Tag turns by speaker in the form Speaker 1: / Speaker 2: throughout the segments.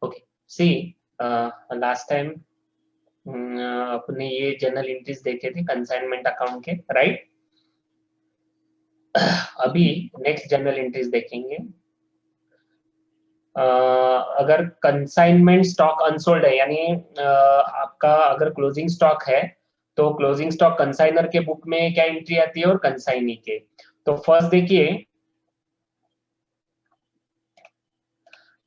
Speaker 1: Okay सी last time अपने ये journal entries देखे थे कंसाइनमेंट अकाउंट के, राइट। अभी नेक्स्ट जर्नल एंट्रीज देखेंगे। अगर कंसाइनमेंट स्टॉक अनसोल्ड है, यानी आपका अगर क्लोजिंग स्टॉक है तो क्लोजिंग स्टॉक कंसाइनर के बुक में क्या एंट्री आती है और कंसाइनी के। तो फर्स्ट देखिए,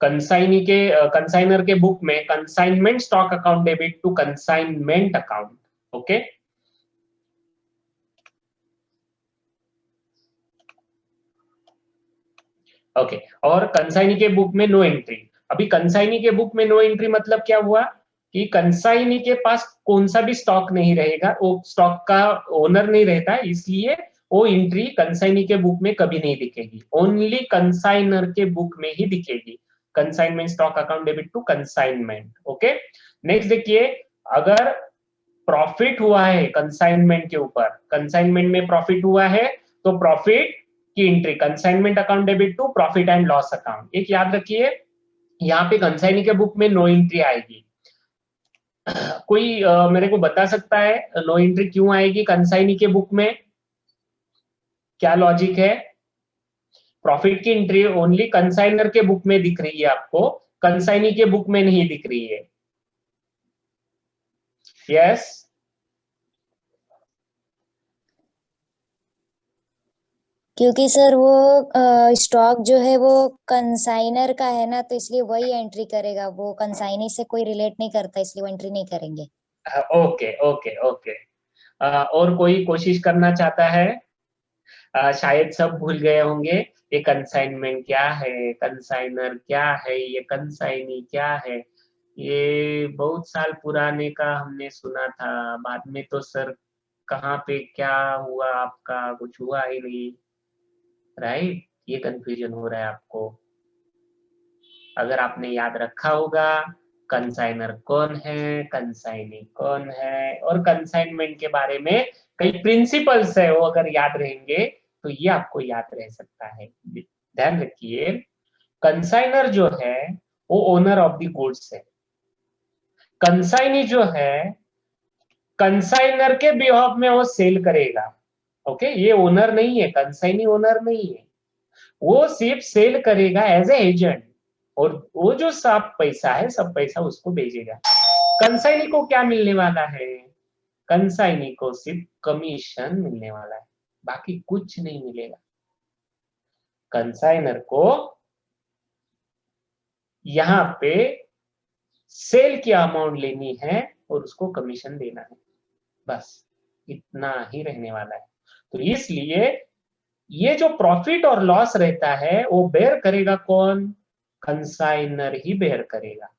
Speaker 1: कंसाइनी के कंसाइनर के बुक में consignment stock account debit to consignment account, okay. Okay और कंसाइनी के बुक में नो एंट्री। अभी कंसाइनी के बुक में नो एंट्री मतलब क्या हुआ कि कंसाइनी के पास कौन सा भी स्टॉक नहीं रहेगा, वो स्टॉक का ओनर नहीं रहता, इसलिए वो एंट्री कंसाइनी के बुक में कभी नहीं दिखेगी, ओनली कंसाइनर के बुक में ही दिखेगी। Consignment stock account debit to consignment, okay. Next देखिए, अगर प्रॉफिट हुआ है कंसाइनमेंट के ऊपर, कंसाइनमेंट में प्रॉफिट हुआ है तो प्रॉफिट की entry consignment account debit to profit and loss account. एक याद रखिए, यहाँ पे कंसाइनी के बुक में नो एंट्री आएगी। कोई मेरे को बता सकता है नो एंट्री क्यों आएगी कंसाइनी के बुक में, क्या लॉजिक है? प्रॉफिट की एंट्री ओनली कंसाइनर के बुक में दिख रही है आपको, कंसाइनी के बुक में नहीं दिख रही है। यस
Speaker 2: क्योंकि सर वो स्टॉक जो है वो कंसाइनर का है ना, तो इसलिए वही एंट्री करेगा, वो कंसाइनी से कोई रिलेट नहीं करता, इसलिए वो एंट्री नहीं करेंगे।
Speaker 1: Okay okay okay. और कोई कोशिश करना चाहता है? शायद सब भूल गए होंगे ये कंसाइनमेंट क्या है, कंसाइनर क्या है, ये कंसाइनी क्या है। ये बहुत साल पुराने का हमने सुना था, बाद में तो सर कहाँ पे क्या हुआ, आपका कुछ हुआ ही नहीं, राइट। ये कंफ्यूजन हो रहा है आपको। अगर आपने याद रखा होगा कंसाइनर कौन है, कंसाइनी कौन है, और कंसाइनमेंट के बारे में कई प्रिंसिपल्स है, वो अगर याद रहेंगे तो ये आपको याद रह सकता है। ध्यान रखिए, कंसाइनर जो है वो ओनर ऑफ द गुड्स है, कंसाइनी जो है कंसाइनर के बिहाफ में वो सेल करेगा, ओके। ये ओनर नहीं है, कंसाइनी ओनर नहीं है, वो सिर्फ सेल करेगा एज ए एजेंट, और वो जो सब पैसा है सब पैसा उसको भेजेगा। कंसाइनी को क्या मिलने वाला है? कंसाइनी को सिर्फ कमीशन मिलने वाला है, बाकी कुछ नहीं मिलेगा। कंसाइनर को यहाँ पे सेल की अमाउंट लेनी है और उसको कमीशन देना है, बस इतना ही रहने वाला है। तो इसलिए ये जो प्रॉफिट और लॉस रहता है वो बेयर करेगा कौन? कंसाइनर ही बेयर करेगा।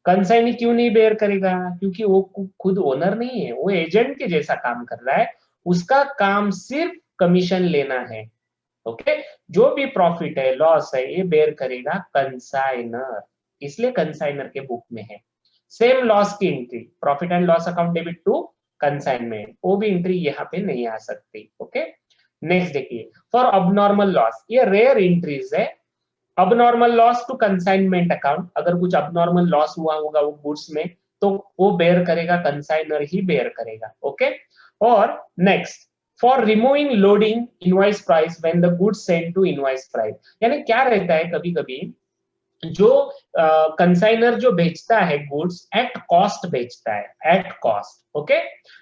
Speaker 1: कंसाइनी क्यों नहीं बेयर करेगा? क्योंकि वो खुद ओनर नहीं है, वो एजेंट के जैसा काम कर रहा है, उसका काम सिर्फ कमीशन लेना है, ओके। जो भी प्रॉफिट है लॉस है ये बेयर करेगा कंसाइनर, इसलिए कंसाइनर के बुक में है। सेम लॉस की entry profit and loss account debit to consignment, वो भी एंट्री यहाँ पे नहीं आ सकती, ओके। नेक्स्ट देखिए, फॉर अबनॉर्मल लॉस, ये रेयर एंट्रीज है। Abnormal loss to consignment account, अगर कुछ अबनॉर्मल लॉस हुआ होगा वो गुड्स में तो वो बेयर करेगा, कंसाइनर ही बेयर करेगा, ओके। और next, for removing loading invoice price when the goods send to invoice price, यानी क्या रहता है कभी कभी जो कंसाइनर जो बेचता है गुड्स एट कॉस्ट बेचता है, एट कॉस्ट, ओके।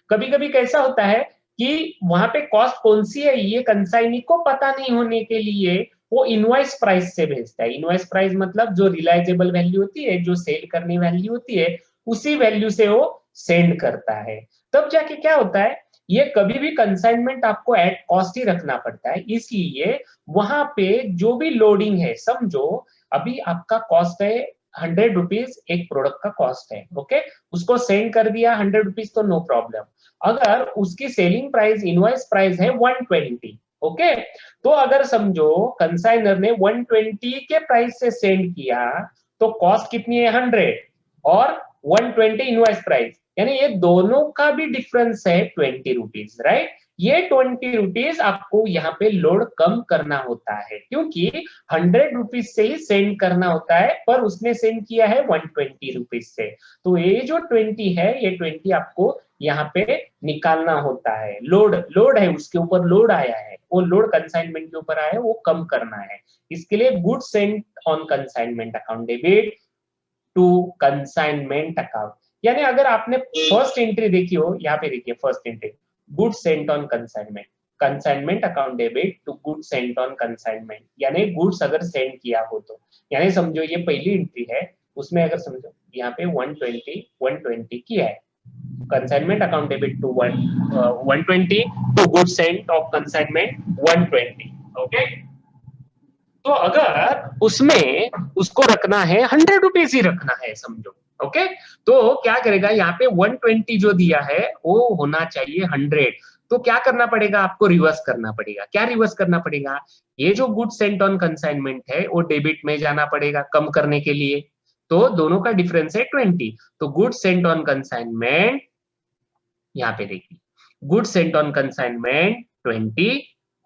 Speaker 1: कभी कभी कैसा होता है कि वहां पे कॉस्ट कौन सी है ये कंसाइनी को पता नहीं होने के लिए वो इनवॉइस प्राइस से भेजता है। इनवॉइस प्राइस मतलब जो रिलायजेबल वैल्यू होती है, जो सेल करने वैल्यू होती है, उसी वैल्यू से वो सेंड करता है। तब जाके क्या होता है, ये कभी भी कंसाइनमेंट आपको एट कॉस्ट ही रखना पड़ता है, इसलिए वहां पे जो भी लोडिंग है, समझो अभी आपका कॉस्ट है 100 रुपीज, एक प्रोडक्ट का कॉस्ट है, ओके। उसको सेंड कर दिया 100 रुपीज तो नो प्रॉब्लम। अगर उसकी सेलिंग प्राइस इनवॉइस प्राइस है 120, ओके, तो अगर समझो कंसाइनर ने 120 के प्राइस से सेंड किया तो कॉस्ट कितनी है 100 और 120 इनवॉइस प्राइस, यानी ये दोनों का भी डिफरेंस है 20 रुपीज, राइट। ये 20 रुपीज आपको यहाँ पे लोड कम करना होता है, क्योंकि 100 रुपीज से ही सेंड करना होता है, पर उसने सेंड किया है 120 रुपीज से। तो ये जो 20 है, ये 20 आपको यहाँ पे निकालना होता है। लोड लोड है, उसके ऊपर लोड आया है, वो लोड कंसाइनमेंट के ऊपर आया है, वो कम करना है। इसके लिए good sent on consignment account debit to consignment account. यानी अगर आपने फर्स्ट एंट्री देखी हो, यहाँ पे देखिए first entry, good sent on consignment, consignment account debit to good sent on consignment, यानी गुड्स अगर सेंड किया हो तो, यानी समझो ये पहली एंट्री है, उसमें अगर समझो यहाँ पे 120 किया है, consignment account debit to 120 to good sent of consignment 120। Okay, तो अगर उसमें उसको रखना है 100 रुपीज ही रखना है समझो। ओके, तो क्या करेगा, यहाँ पे 120 जो दिया है वो होना चाहिए 100। तो क्या करना पड़ेगा, आपको रिवर्स करना पड़ेगा। क्या रिवर्स करना पड़ेगा, ये जो गुड सेंट ऑन कंसाइनमेंट है वो डेबिट में जाना पड़ेगा कम करने के लिए, तो दोनों का डिफरेंस है 20। तो गुड सेंट ऑन कंसाइनमेंट, यहाँ पे देखिए good sent on consignment 20,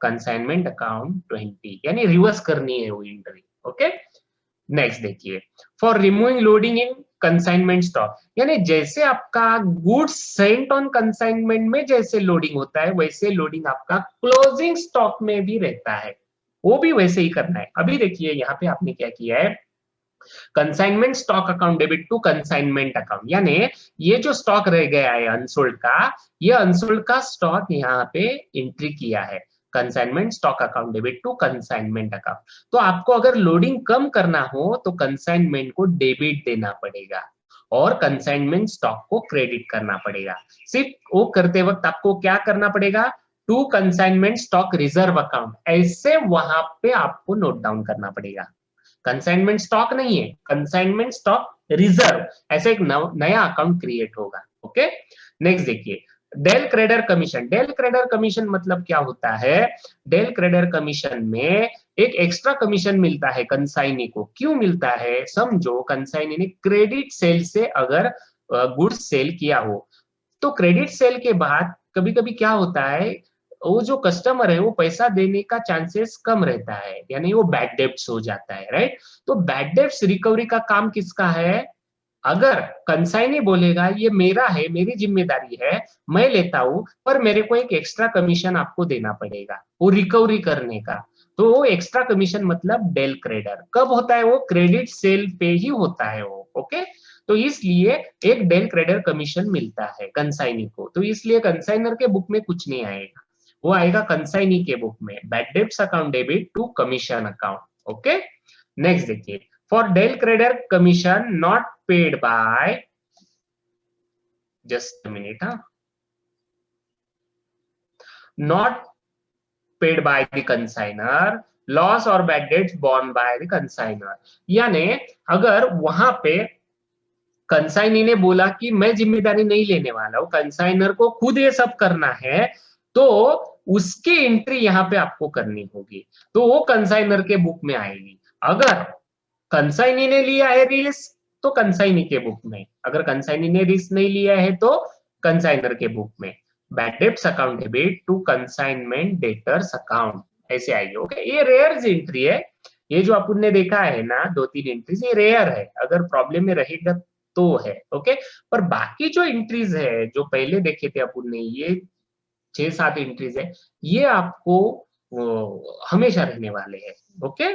Speaker 1: consignment account 20, यानी रिवर्स करनी है वो एंट्री। ओके, नेक्स्ट देखिए, for removing loading in consignment stock, यानी जैसे आपका गुड्स सेंट ऑन कंसाइनमेंट में जैसे लोडिंग होता है, वैसे लोडिंग आपका क्लोजिंग स्टॉक में भी रहता है, वो भी वैसे ही करना है। अभी देखिए यहाँ पे आपने क्या किया है, consignment stock account debit to consignment account, यानी ये जो स्टॉक रह गया है अनसोल्ड का, ये अनसोल्ड का स्टॉक यहाँ पे एंट्री किया है, consignment stock account debit to consignment account. तो आपको अगर लोडिंग कम करना हो तो कंसाइनमेंट को डेबिट देना पड़ेगा और कंसाइनमेंट स्टॉक को क्रेडिट करना पड़ेगा। सिर्फ वो करते वक्त आपको क्या करना पड़ेगा, to consignment stock reserve account, ऐसे वहां पे आपको नोट डाउन करना पड़ेगा। कंसाइनमेंट स्टॉक नहीं है, कंसाइनमेंट स्टॉक रिजर्व, ऐसे एक नया अकाउंट क्रिएट होगा। ओके, नेक्स्ट देखिए, del credere commission. Del credere commission मतलब क्या होता है, डेल क्रेडर कमीशन में एक एक्स्ट्रा कमीशन मिलता है कंसाइनी को। क्यों मिलता है, समझो कंसाइनी ने क्रेडिट सेल से अगर गुड्स सेल किया हो, तो क्रेडिट सेल के बाद कभी कभी क्या होता है, वो जो कस्टमर है वो पैसा देने का चांसेस कम रहता है, यानी वो बैड डेब्ट्स हो जाता है, राइट। तो बैड डेब्ट्स रिकवरी का काम किसका है, अगर कंसाइनी बोलेगा ये मेरा है, मेरी जिम्मेदारी है, मैं लेता हूं, पर मेरे को एक एक्स्ट्रा कमीशन आपको देना पड़ेगा वो रिकवरी करने का। तो वो एक्स्ट्रा कमीशन मतलब डेल क्रेडर कब होता है, वो क्रेडिट सेल पे ही होता है वो। ओके, तो इसलिए एक डेल क्रेडर कमीशन मिलता है कंसाइनी को, तो इसलिए कंसाइनर के बुक में कुछ नहीं आएगा, वो आएगा कंसाइनी के बुक में, bad debts account debit to commission account. Okay, next देखिए, for del credere commission not paid by, just a minute, not paid by the consignor, loss और bad debts borne by the consignor, यानी अगर वहां पे consignee ने बोला कि मैं जिम्मेदारी नहीं लेने वाला हूं, कंसाइनर को खुद ये सब करना है, तो उसकी एंट्री यहाँ पे आपको करनी होगी, तो वो कंसाइनर के बुक में आएगी। अगर कंसाइनी ने लिया है रिस्क तो कंसाइनी के बुक में, अगर कंसाइनी ने रिस्क नहीं लिया है तो कंसाइनर के बुक में। Bad debts account debit to consignment debtors account, ऐसे आएगी। ओके, ये रेयर एंट्री है, ये जो अपन ने देखा है ना 2-3 एंट्रीज, ये रेयर है, अगर प्रॉब्लम में रहेगा तो है। ओके, पर बाकी जो एंट्रीज है जो पहले देखे थे अपन ने, ये 6-7 एंट्रीज है, ये आपको हमेशा रहने वाले हैं। ओके,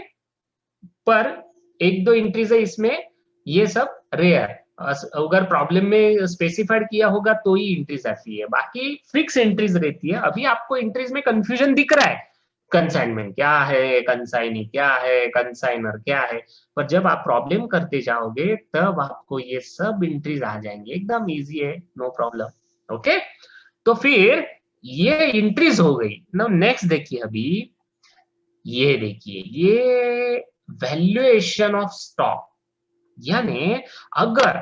Speaker 1: पर 1-2 एंट्रीज है इसमें, ये सब रेयर, अगर प्रॉब्लम में स्पेसिफाइड किया होगा तो ही एंट्रीज आती है, बाकी फिक्स एंट्रीज रहती है। अभी आपको एंट्रीज में कंफ्यूजन दिख रहा है, कंसाइनमेंट क्या है, कंसाइनी क्या है, कंसाइनर क्या है, पर जब आप प्रॉब्लम करते जाओगे तब आपको ये सब एंट्रीज आ जाएंगे, एकदम इजी है, नो प्रॉब्लम। ओके, तो फिर ये एंट्रीज हो गई। नाउ नेक्स्ट देखिए, अभी ये देखिए, ये वैल्यूएशन ऑफ स्टॉक, यानी अगर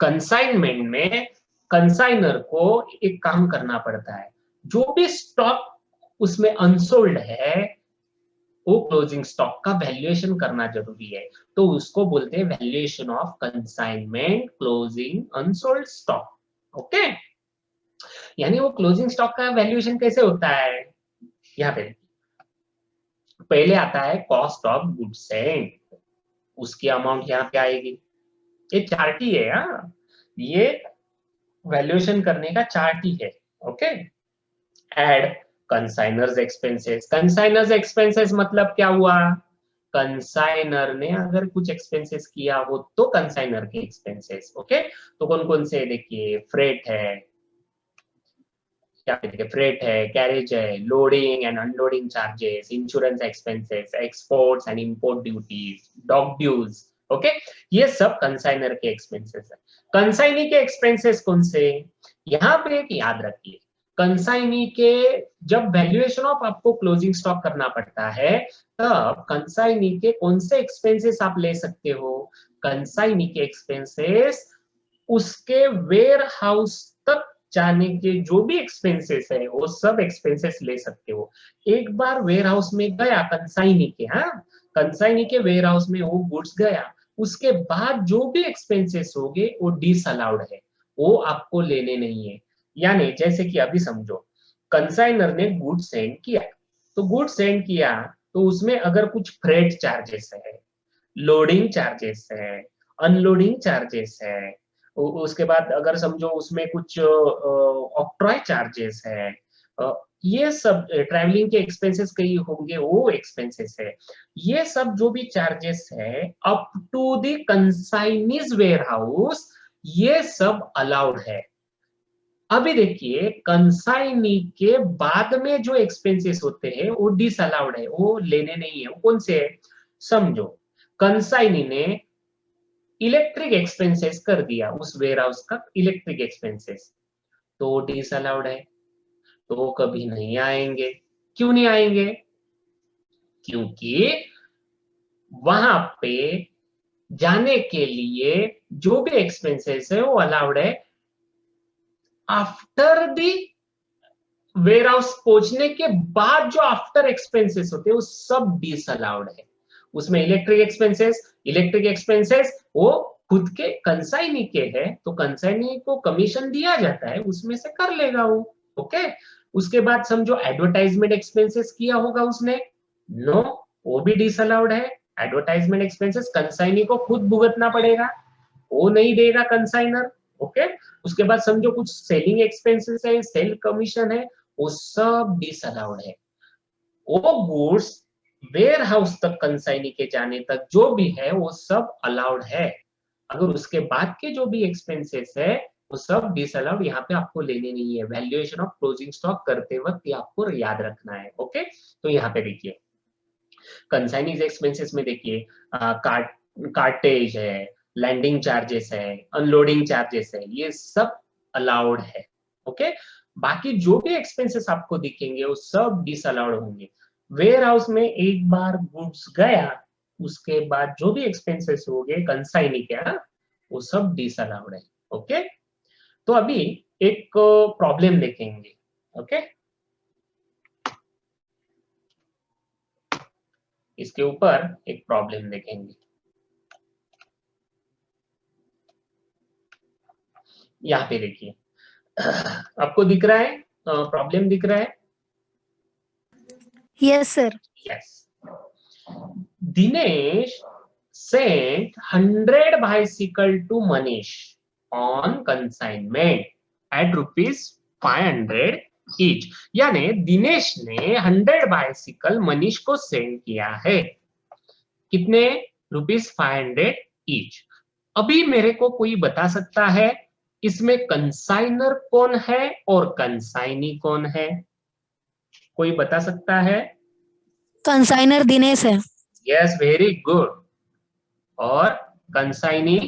Speaker 1: कंसाइनमेंट में कंसाइनर को एक काम करना पड़ता है, जो भी स्टॉक उसमें अनसोल्ड है वो क्लोजिंग स्टॉक का वैल्यूएशन करना जरूरी है, तो उसको बोलते हैं valuation of consignment closing unsold stock. Okay, यानी वो क्लोजिंग स्टॉक का वैल्यूएशन कैसे होता है, यहाँ पे पहले आता है कॉस्ट ऑफ गुड्स सेंट, उसकी अमाउंट यहाँ पे आएगी, ये चार्ट ही है, हाँ ये वैल्यूएशन करने का चार्ट ही है। Okay, add consignors expenses, consignors expenses मतलब क्या हुआ, कंसाइनर ने अगर कुछ एक्सपेंसेस किया हो तो कंसाइनर के एक्सपेंसेस। ओके, तो कौन कौन से देखिए, फ्रेट है, क्या देखिए, फ्रेट है, कैरेज है, loading and unloading charges, insurance expenses, exports and import duties, dock dues. Okay, ये सब कंसाइनर के एक्सपेंसेस है। कंसाइनी के एक्सपेंसेस कौन से, यहाँ पे एक याद रखिए, कंसाइनी के जब वैल्यूएशन ऑफ आपको क्लोजिंग स्टॉक करना पड़ता है तब कंसाइनी के कौन से एक्सपेंसेस आप ले सकते हो, कंसाइनी के एक्सपेंसेस उसके वेयर हाउस तक जाने के जो भी एक्सपेंसेस है वो सब एक्सपेंसेस ले सकते हो। एक बार वेयर हाउस में गया कंसाइनी के, हाँ कंसाइनी के वेयर हाउस में वो गुड्स गया, उसके बाद जो भी एक्सपेंसेस होंगे वो डिसअलाउड है, वो आपको लेने नहीं है। यानी जैसे कि अभी समझो कंसाइनर ने गुड सेंड किया, तो गुड सेंड किया तो उसमें अगर कुछ फ्रेट चार्जेस है, लोडिंग चार्जेस है, अनलोडिंग चार्जेस है, उसके बाद अगर समझो उसमें कुछ ऑक्ट्रॉय चार्जेस है, ये सब ट्रैवलिंग के एक्सपेंसेस कई होंगे, वो एक्सपेंसेस है, ये सब जो भी चार्जेस है up to the consignee's warehouse, ये सब अलाउड है। अभी देखिए कंसाइनी के बाद में जो एक्सपेंसेस होते हैं वो डिसअलाउड है, वो लेने नहीं है। वो कौन से है, समझो कंसाइनी ने इलेक्ट्रिक एक्सपेंसेस कर दिया उस वेयर हाउस का, इलेक्ट्रिक एक्सपेंसेस तो डिसअलाउड है, तो कभी नहीं आएंगे। क्यों नहीं आएंगे, क्योंकि वहां पे जाने के लिए जो भी एक्सपेंसेस है वो अलाउड है, आफ्टर दी वेयर हाउस पहुंचने के बाद जो आफ्टर एक्सपेंसेस होते हैं वो सब डिसअलाउड है। उसमें इलेक्ट्रिक एक्सपेंसेस वो खुद के कंसाइनी के है, तो कंसाइनी को कमीशन दिया जाता है, उसमें से कर लेगा वो। ओके, उसके बाद समझो एडवर्टाइजमेंट एक्सपेंसेस किया होगा उसने, नो वो भी डिसअलाउड है। एडवर्टाइजमेंट एक्सपेंसेस कंसाइनी को खुद भुगतना पड़ेगा, वो नहीं देगा कंसाइनर। ओके, उसके बाद समझो कुछ सेलिंग एक्सपेंसेस है, सेल कमीशन है, वो सब डिसअलाउड है। वो गुड्स वेयर हाउस तक कंसाइनी के जाने तक जो भी है वो सब अलाउड है, अगर उसके बाद के जो भी एक्सपेंसेस है वो सब डिसअलाउड, यहाँ पे आपको लेने नहीं है। वैल्यूएशन ऑफ क्लोजिंग स्टॉक करते वक्त ये आपको याद रखना है। ओके, तो यहाँ पे देखिए कंसाइनीज एक्सपेंसेस में देखिए कार्टेज है, लैंडिंग चार्जेस है, अनलोडिंग चार्जेस है, ये सब अलाउड है। ओके, बाकी जो भी एक्सपेंसेस आपको दिखेंगे वो सब डिसअलाउड होंगे। वेयर हाउस में एक बार गुड्स गया उसके बाद जो भी एक्सपेंसेस होंगे कंसाइनी के, वो सब डिसअलाउड है। ओके, तो अभी एक प्रॉब्लम देखेंगे। ओके, इसके ऊपर एक प्रॉब्लम देखेंगे। यहाँ पे देखिए आपको दिख रहा है, प्रॉब्लम दिख रहा है?
Speaker 3: Yes sir.
Speaker 1: Yes, Dinesh sent 100 bicycle to Manish on consignment at ₹500 each। यानी दिनेश ने 100 बाइसिकल मनीष को सेंड किया है, कितने, ₹500 ईच। अभी मेरे को कोई बता सकता है इसमें कंसाइनर कौन है और कंसाइनी कौन है, कोई बता सकता है?
Speaker 3: कंसाइनर दिनेश है।
Speaker 1: Yes, very good. और कंसाइनी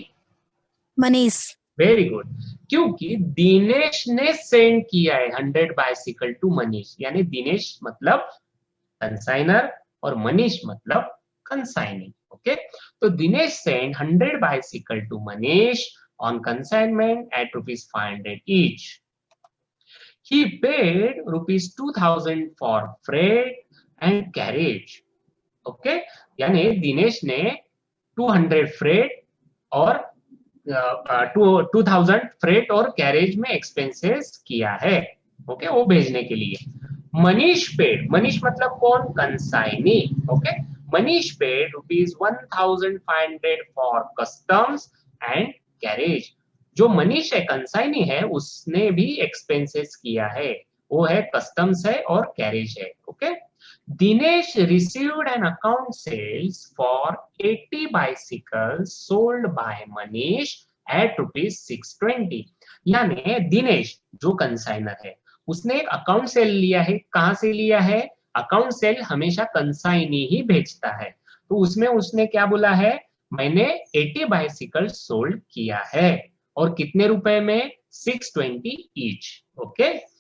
Speaker 3: मनीष।
Speaker 1: वेरी गुड, क्योंकि दिनेश ने सेंड किया है 100 बाइसिकल टू मनीष, यानी दिनेश मतलब कंसाइनर और मनीष मतलब कंसाइनी। ओके, तो Dinesh send 100 bicycle to Manish on consignment at ₹500 each. He paid ₹2,000 for freight and carriage. Okay, यानी दिनेश ने 200 फ्रेट और 2000 फ्रेट और कैरेज में एक्सपेंसेस किया है, ओके, वो भेजने के लिए। मनीष पेड, मनीष मतलब कौन, consignee, okay, Manish paid ₹1500 for customs and carriage. जो मनीष है, कंसाइनी है, उसने भी एक्सपेंसेस किया है, वो है कस्टम्स है और कैरेज है, okay. Dinesh received an account sales for 80 bicycles sold by Manish at ₹620। यानी दिनेश जो कंसाइनर है, उसने एक अकाउंट सेल लिया है। कहां से लिया है, अकाउंट सेल हमेशा कंसाइनी ही भेजता है, तो उसमें उसने क्या बोला है, मैंने 80 बाइसिकल सोल्ड किया है, और कितने रुपए में, 620 ईच, ओके।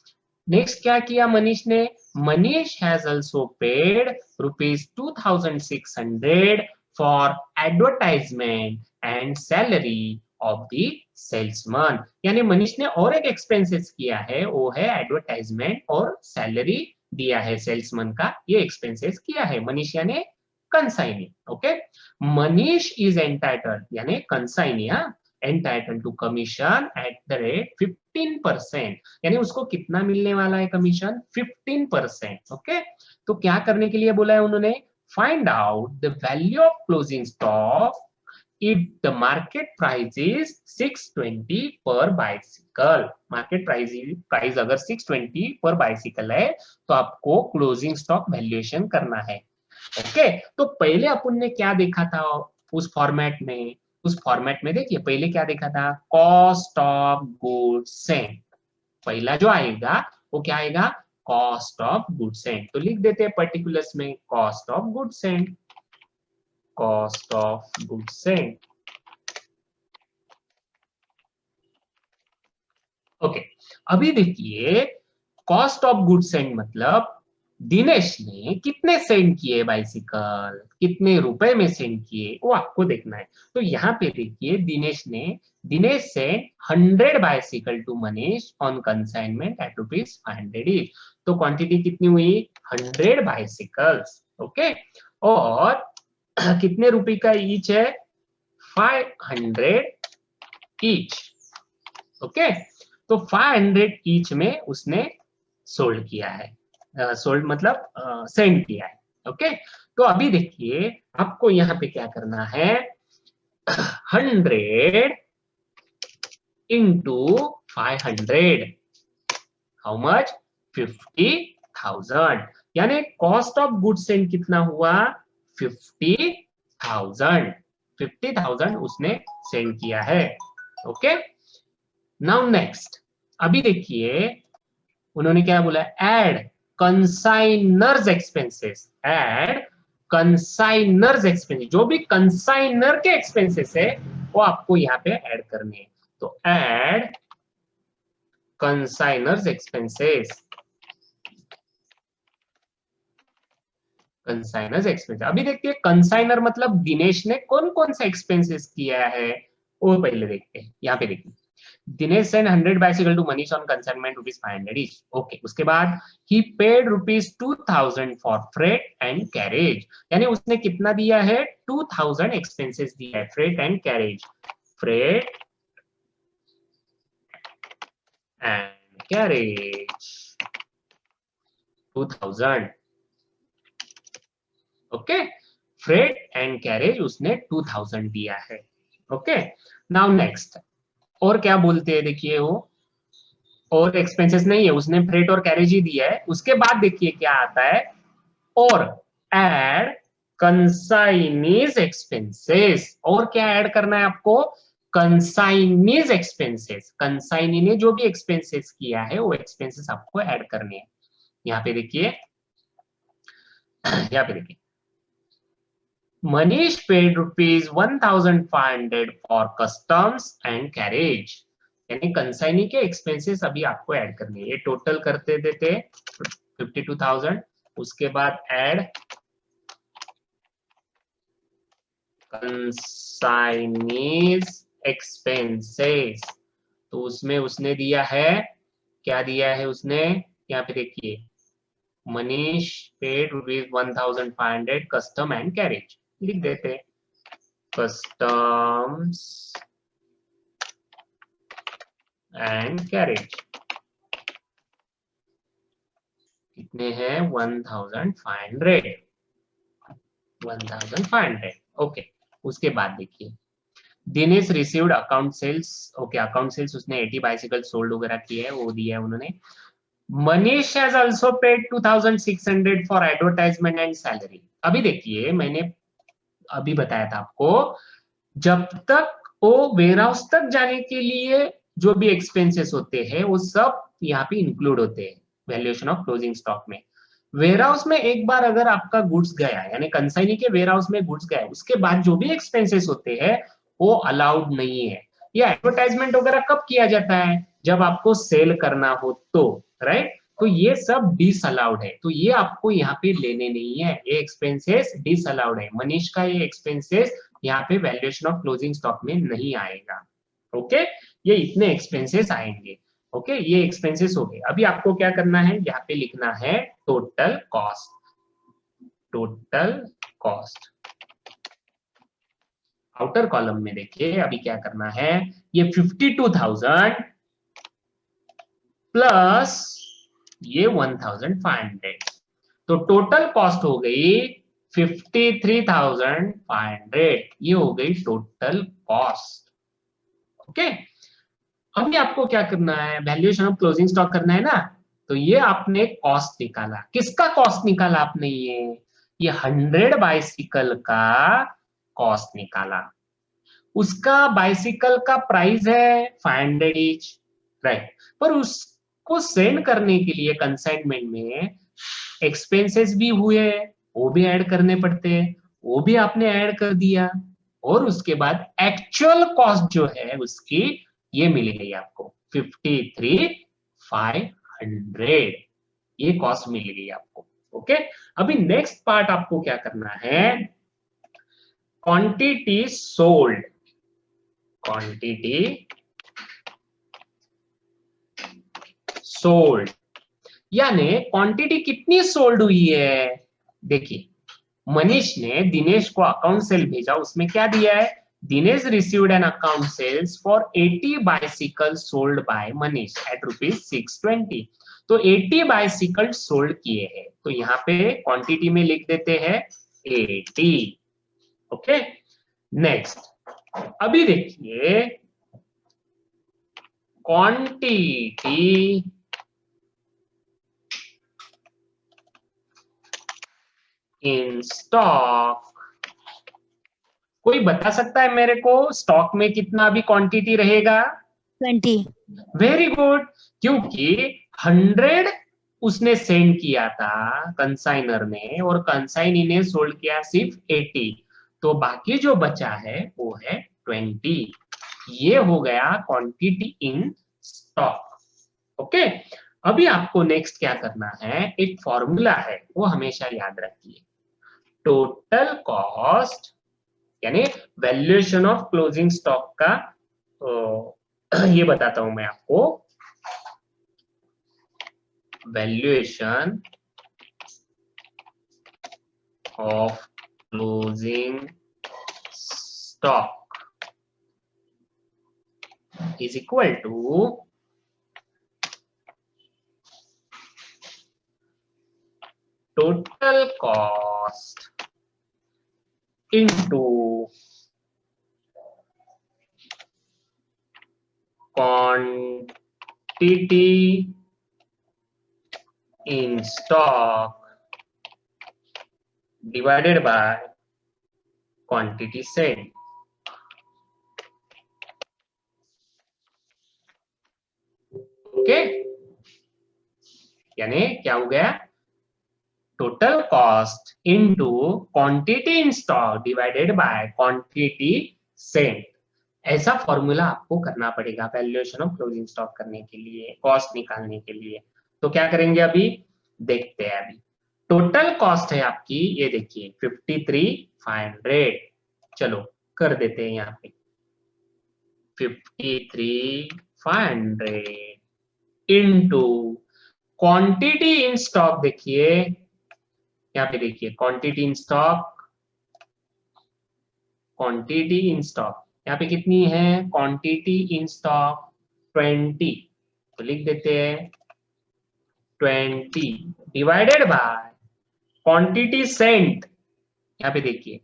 Speaker 1: नेक्स्ट क्या किया मनीष ने, Manish has also paid ₹2600 for advertisement and salary of the salesman. यानी मनीष ने और एक एक्सपेंसेस किया है, वो है एडवर्टाइजमेंट और सैलरी दिया है सेल्समैन का, ये एक्सपेंसेस किया है मनीष यानी consignee, okay. Manish is entitled यानी consignee, entitled to commission at the rate 15%, यानी उसको कितना मिलने वाला है कमीशन, 15%, ओके। तो क्या करने के लिए बोला है उन्होंने, find out the value of closing stock if the market price is 620 per bicycle। Market price अगर 620 पर बाइसिकल है, तो आपको क्लोजिंग स्टॉक वैल्यूएशन करना है, ओके। तो पहले अपन ने क्या देखा था उस फॉर्मेट में, उस फॉर्मेट में देखिए पहले क्या देखा था, कॉस्ट ऑफ गुड्स सेंट। पहला जो आएगा वो क्या आएगा, कॉस्ट ऑफ गुड्स सेंट। तो लिख देते हैं पर्टिकुलर्स में cost of goods Saint, cost of goods Saint, okay. अभी देखिए कॉस्ट ऑफ गुड्स सेंट मतलब दिनेश ने कितने सेंड किए बाइसिकल, कितने रुपए में सेंड किए, वो आपको देखना है। तो यहाँ पे देखिए Dinesh send 100 bicycle to Manish on consignment at ₹500 each. तो क्वांटिटी कितनी हुई, 100 बाइसिकल्स, ओके। और कितने रुपए का ईच है, 500 ईच, ओके। तो 500 ईच में उसने सोल्ड किया है, सोल्ड मतलब सेंड किया है, ओके। तो अभी देखिए आपको यहाँ पे क्या करना है, 100 इंटू 500, हाउ मच, 50,000। यानी कॉस्ट ऑफ गुड सेंड कितना हुआ, 50,000, 50,000 उसने सेंड किया है, ओके। नाउ नेक्स्ट, अभी देखिए उन्होंने क्या बोला, add consignors expenses, add consignors expenses, जो भी कंसाइनर के एक्सपेंसेस है वो आपको यहाँ पे ऐड करने हैं। तो add consignors expenses, consignors expense. अभी देखते हैं कंसाइनर मतलब दिनेश ने कौन कौन सा एक्सपेंसेस किया है, वो पहले देखते हैं। यहाँ पे देखिए Dinesh send 100 bicycle to Manish on consignment ₹500 each, okay. उसके बाद ही paid ₹2000 for freight and carriage, यानी उसने कितना दिया है, 2000 एक्सपेंसेस दिया है, freight and carriage, freight and carriage 2000, okay. Freight and carriage उसने 2000 दिया है, ओके। नाउ नेक्स्ट, और क्या बोलते हैं देखिए, वो और एक्सपेंसेस नहीं है, उसने फ्रेट और कैरेज ही दिया है। उसके बाद देखिए क्या आता है, और ऐड कंसाइनीज एक्सपेंसेस, और क्या ऐड करना है आपको, कंसाइनीज एक्सपेंसेस, कंसाइनी ने जो भी एक्सपेंसेस किया है वो एक्सपेंसेस आपको ऐड करने हैं। यहाँ पे देखिए, यहाँ पे देखिए Manish paid ₹1500 for customs and carriage, यानी कंसाइनी के एक्सपेंसेस अभी आपको ऐड करने हैं। ये टोटल करते देते 52,000, उसके बाद ऐड कंसाइनीज एक्सपेंसेस, तो उसमें उसने दिया है, क्या दिया है उसने, यहाँ पे देखिए Manish paid ₹1500 custom and carriage, लिख देते कस्टम्स एंड कैरेज कितने हैं 1500 ओके। उसके बाद देखिए Dinesh received account sales, okay account sales उसने 80 बाइसिकल सोल्ड वगैरह किए है, वो दिया है उन्होंने। Manish has also paid 2600 for advertisement and salary. अभी देखिए मैंने अभी बताया था आपको, जब तक वो वेयर हाउस तक जाने के लिए जो भी एक्सपेंसेस होते हैं वो सब यहाँ पे इंक्लूड होते हैं वैल्यूएशन ऑफ क्लोजिंग स्टॉक में। वेयर हाउस में एक बार अगर आपका गुड्स गया यानी कंसाइनी के वेयर हाउस में गुड्स गया, उसके बाद जो भी एक्सपेंसेस होते हैं वो अलाउड नहीं है। ये एडवर्टाइजमेंट वगैरह कब किया जाता है, जब आपको सेल करना हो तो, राइट। तो ये सब डिसअलाउड है, तो ये आपको यहाँ पे लेने नहीं है, ये एक्सपेंसेस डिसअलाउड है। मनीष का ये एक्सपेंसेस यहाँ पे वैल्यूएशन ऑफ क्लोजिंग स्टॉक में नहीं आएगा। ओके, ये इतने एक्सपेंसेस आएंगे। ओके, ये एक्सपेंसेस हो गए। अभी आपको क्या करना है, यहाँ पे लिखना है total cost. Total cost outer column में देखिए अभी क्या करना है, ये 52,000 प्लस ये 1,500, तो टोटल कॉस्ट हो गई 53,500। ये हो गई टोटल कॉस्ट। ओके, अभी आपको क्या करना है, वैल्यूएशन ऑफ क्लोजिंग स्टॉक करना है ना, तो ये आपने कॉस्ट निकाला। किसका कॉस्ट निकाला आपने, ये 100 बाइसिकल का कॉस्ट निकाला। उसका बाइसिकल का प्राइस है 500 ईच, राइट। पर उसको सेंड करने के लिए कंसाइनमेंट में एक्सपेंसेस भी हुए, वो भी ऐड करने पड़ते हैं, वो भी आपने ऐड कर दिया। और उसके बाद एक्चुअल कॉस्ट जो है उसकी ये मिल गई आपको 53,500, ये कॉस्ट मिल गई आपको। ओके, अभी नेक्स्ट पार्ट आपको क्या करना है, क्वांटिटी सोल्ड। क्वांटिटी सोल्ड यानी क्वांटिटी कितनी सोल्ड हुई है। देखिए मनीष ने दिनेश को अकाउंट सेल भेजा, उसमें क्या दिया है, Dinesh received an account sales for 80 bicycle sold by Manish at ₹620। तो 80 बाइसिकल सोल्ड किए हैं, तो यहाँ पे क्वांटिटी में लिख देते हैं 80। ओके, नेक्स्ट अभी देखिए क्वांटिटी इन स्टॉक। कोई बता सकता है मेरे को स्टॉक में कितना भी क्वांटिटी रहेगा?
Speaker 3: 20।
Speaker 1: वेरी गुड, क्योंकि 100 उसने सेंड किया था कंसाइनर ने और कंसाइनी ने सोल्ड किया सिर्फ 80, तो बाकी जो बचा है वो है 20। ये हो गया क्वांटिटी इन स्टॉक। ओके, अभी आपको नेक्स्ट क्या करना है, एक फॉर्मूला है वो हमेशा याद रखिए। टोटल कॉस्ट यानी वैल्यूएशन ऑफ क्लोजिंग स्टॉक का, तो ये बताता हूं मैं आपको, valuation of closing stock is equal to total cost into quantity in stock divided by quantity sent। Okay, यानी क्या हो गया, total cost into quantity in stock divided by quantity sent. ऐसा फॉर्मूला आपको करना पड़ेगा वैल्यूएशन ऑफ क्लोजिंग स्टॉक करने के लिए, कॉस्ट निकालने के लिए। तो क्या करेंगे अभी देखते हैं। अभी टोटल कॉस्ट है आपकी, ये देखिए 53,500। चलो कर देते हैं यहाँ पे 53,500 इनटू क्वांटिटी इन स्टॉक। देखिए यहाँ पे देखिए quantity in stock, quantity in stock यहाँ पे कितनी है, क्वांटिटी इन स्टॉक 20, तो लिख देते हैं 20 डिवाइडेड बाय क्वांटिटी सेंट। यहाँ पे देखिए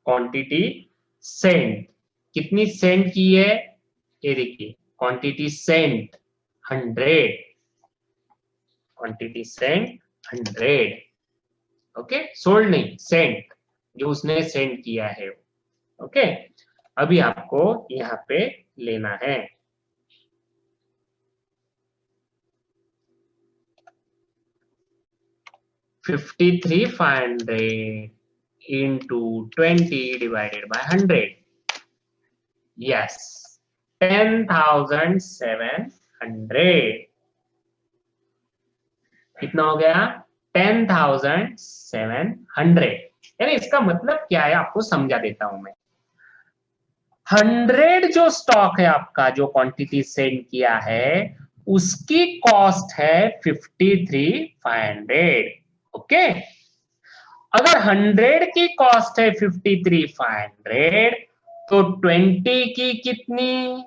Speaker 1: क्वांटिटी सेंट, कितनी सेंट की है, ये देखिए quantity sent 100, quantity sent 100। Okay, sold नहीं, सेंट, जो उसने सेंड किया है। ओके, अभी आपको यहाँ पे लेना है 53,500 into 20 divided by 100. Yes, 10,700। कितना हो गया? 10,700। यानी इसका मतलब क्या है आपको समझा देता हूं मैं। 100 जो स्टॉक है आपका, जो क्वांटिटी सेंड किया है, उसकी कॉस्ट है 53,500। ओके, अगर 100 की कॉस्ट है 53,500 तो 20 की कितनी?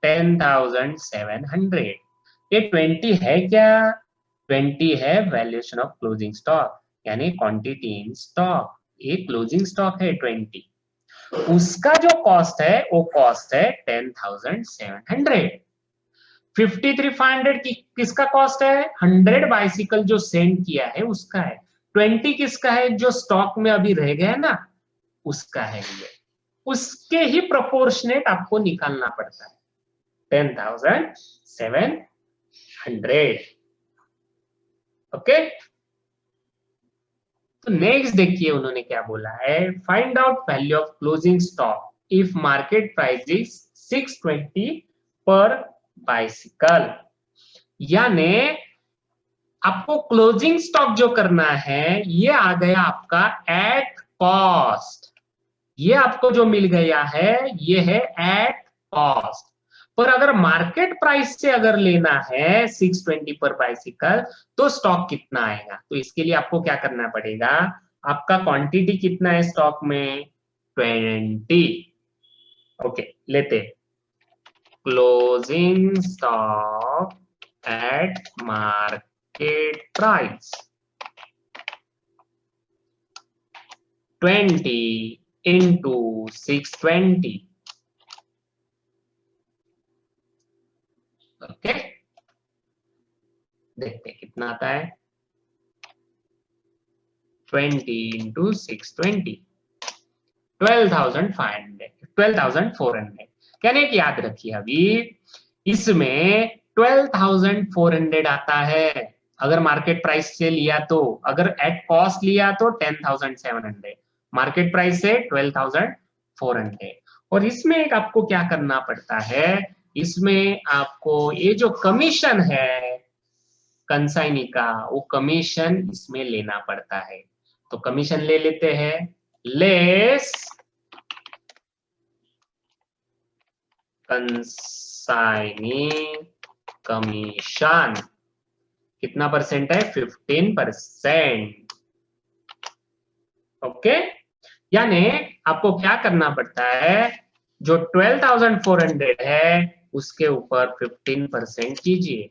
Speaker 1: 10,700। ये 20 है क्या? 20 है वैल्यूएशन ऑफ क्लोजिंग स्टॉक, यानी क्वांटिटी इन स्टॉक। ये क्लोजिंग स्टॉक है 20, उसका जो कॉस्ट है वो कॉस्ट है 10,700। 53,500 की किसका कॉस्ट है? 100 बाइसिकल जो सेंड किया है उसका है। 20 किसका है? जो स्टॉक में अभी रह गया ना, उसका है ये। उसके ही प्रोपोर्शनेट आपको निकालना पड़ता है 10,700। ओके, तो नेक्स्ट देखिए उन्होंने क्या बोला है, find out value of closing stock if market price is 620 पर बाइसिकल। यानी आपको क्लोजिंग स्टॉक जो करना है, ये आ गया आपका एट कॉस्ट। ये आपको जो मिल गया है ये है एट कॉस्ट। पर अगर मार्केट प्राइस से अगर लेना है 620 पर बाइसिकल, तो स्टॉक कितना आएगा? तो इसके लिए आपको क्या करना पड़ेगा, आपका क्वांटिटी कितना है स्टॉक में? 20। ओके, लेते closing stock at market price 20 into 620। Okay, देखते हैं कितना आता है। 20 into 620, 12,500, 12,400। यानी कि याद रखिए अभी इसमें 12,400 आता है अगर मार्केट प्राइस से लिया तो। अगर एट कॉस्ट लिया तो 10,700, मार्केट प्राइस से 12,400। और इसमें एक आपको क्या करना पड़ता है, इसमें आपको ये जो कमीशन है कंसाइनी का, वो कमीशन इसमें लेना पड़ता है। तो कमीशन ले लेते हैं, लेस कंसाइनी कमीशन। कितना परसेंट है? 15%। ओके, यानी आपको क्या करना पड़ता है, जो 12,400 है उसके ऊपर 15% कीजिए।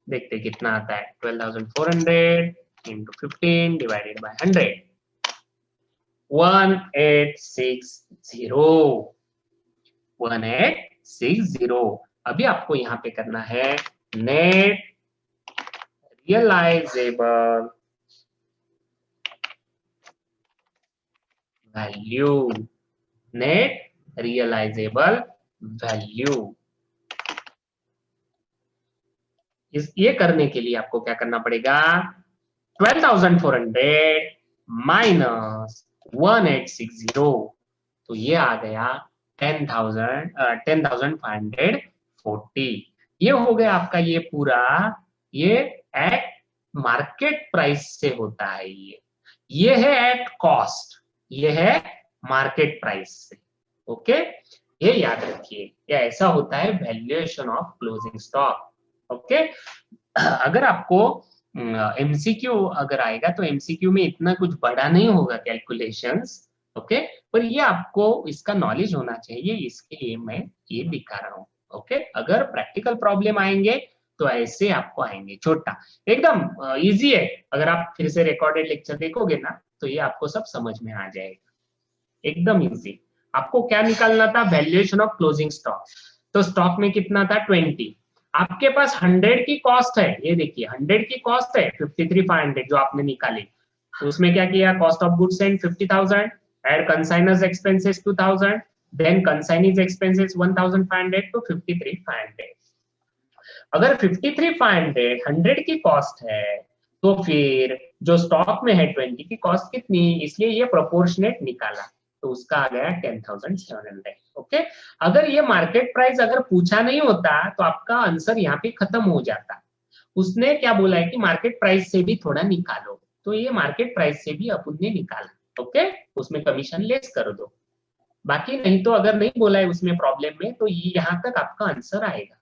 Speaker 1: देखते कितना आता है। 12,400 into 15 divided by 100, 1860। 1860। अभी आपको यहाँ पे करना है net realisable value, net realisable value. ये करने के लिए आपको क्या करना पड़ेगा, 12,400 माइनस 1860, तो ये आ गया 10,540। ये हो गया आपका ये पूरा, ये एट मार्केट प्राइस से होता है। ये है एट कॉस्ट, ये है मार्केट प्राइस से। ओके, ये याद रखिए, ये ऐसा होता है valuation of closing stock. Okay, अगर आपको एमसीक्यू अगर आएगा तो एमसीक्यू में इतना कुछ बड़ा नहीं होगा कैलकुलेशंस। ओके, पर ये आपको इसका नॉलेज होना चाहिए, इसके लिए मैं ये दिखा रहा हूँ। ओके, अगर प्रैक्टिकल प्रॉब्लम आएंगे तो ऐसे आपको आएंगे, छोटा एकदम इजी है। अगर आप फिर से रिकॉर्डेड लेक्चर देखोगे ना तो ये आपको सब समझ में आ जाएगा, एकदम इजी। आपको क्या निकालना था, वैल्यूएशन ऑफ क्लोजिंग स्टॉक। तो स्टॉक में कितना था 20, आपके पास 100 की कॉस्ट है, ये देखिए 100 की कॉस्ट है 53,500 जो आपने निकाली। उसमें क्या किया, cost of goods and 50,000, add consignors expenses 2,000, then consignee's expenses 1,500 to 53,500। अगर 53,500 100 की कॉस्ट है तो फिर जो स्टॉक में है 20 की कॉस्ट कितनी, इसलिए ये प्रोपोर्शनेट निकाला तो उसका आ गया 10,700। ओके, अगर ये मार्केट प्राइस अगर पूछा नहीं होता तो आपका आंसर यहाँ पे खत्म हो जाता। उसने क्या बोला है कि मार्केट प्राइस से भी थोड़ा निकालो, तो ये मार्केट प्राइस से भी अपन ने निकाला। ओके, उसमें कमीशन लेस कर दो, बाकी नहीं तो अगर नहीं बोला है उसमें प्रॉब्लम में तो ये यहाँ तक आपका आंसर आएगा।